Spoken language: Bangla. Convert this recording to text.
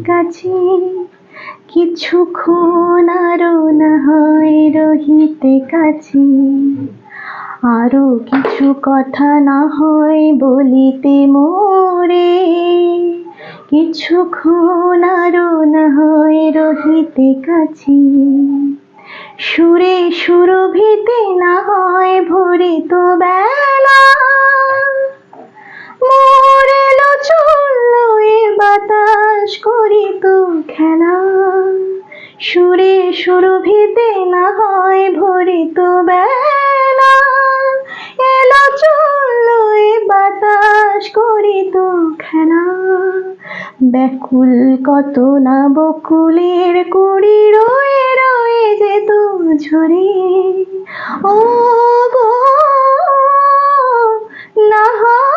কাছে, কিছুক্ষণ আরো না হয় রহিতে কাছে, আরো কিছু কথা না হয় বলিতে মোরে, কিছুক্ষণ আরো না হয় রহিতে কাছে, সুরে সুরভিতে না হয় ভরিত বেলা, মোর এলো চললো এ বাতাস করিত খেলা, সুরে সুরভিতে না হয় ভরিত বেলা, এলো চললো এ বাতাস করিত খেলা, ব্যাকুল কত না বকুলের কুড়ি রয়ে রয়ে যেত ঝরে, ও গো না হয়